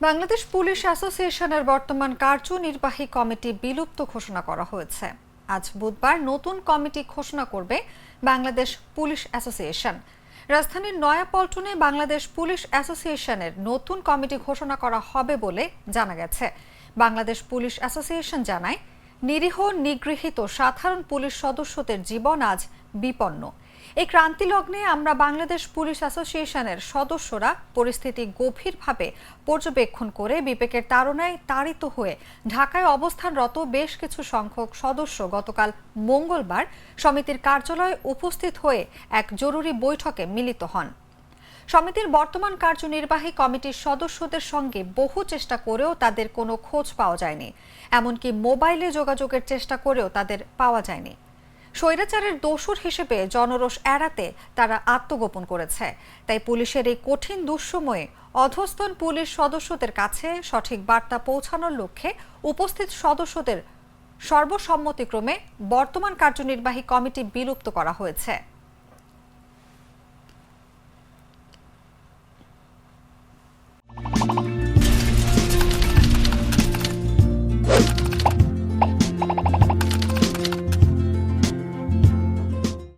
Bangladesh police অ্যাসোসিয়েশনের বর্তমান কার্যনির্বাহী কমিটি বিলুপ্ত ঘোষণা করা হয়েছে। আজ বুধবার নতুন কমিটি ঘোষণা করবে বাংলাদেশ পুলিশ অ্যাসোসিয়েশন। রাজধানীর নয়াপল্টনে বাংলাদেশ পুলিশ অ্যাসোসিয়েশনের নতুন কমিটি ঘোষণা করা হবে বলে জানা গেছে। বাংলাদেশ পুলিশ অ্যাসোসিয়েশন জানায়, নিরীহ নিগৃহীত সাধারণ পুলিশ সদস্যদের জীবন আজ বিপন্ন। এই ক্রান্তি লগ্নে আমরা বাংলাদেশ পুলিশ অ্যাসোসিয়েশনের সদস্যরা পরিস্থিতি গভীরভাবে পর্যবেক্ষণ করে বিবেকের তাড়নায় তাড়িত হয়ে ঢাকায় অবস্থানরত বেশ কিছু সংখ্যক সদস্য গতকাল মঙ্গলবার সমিতির কার্যালয়ে উপস্থিত হয়ে এক জরুরি বৈঠকে মিলিত হন। সমিতির বর্তমান কার্যনির্বাহী কমিটির সদস্যদের সঙ্গে বহু চেষ্টা করেও তাদের কোনো খোঁজ পাওয়া যায়নি। এমনকি মোবাইলে যোগাযোগের চেষ্টা করেও তাদের পাওয়া যায়নি। স্বৈরাচারের দোসর হিসেবে জনরোষ এড়াতে তারা আত্মগোপন করেছে। তাই পুলিশের এই কঠিন দুঃসময়ে অধস্তন পুলিশ সদস্যদের কাছে সঠিক বার্তা পৌঁছানোর লক্ষ্যে উপস্থিত সদস্যদের সর্বসম্মতিক্রমে বর্তমান কার্যনির্বাহী কমিটি বিলুপ্ত করা হয়েছে।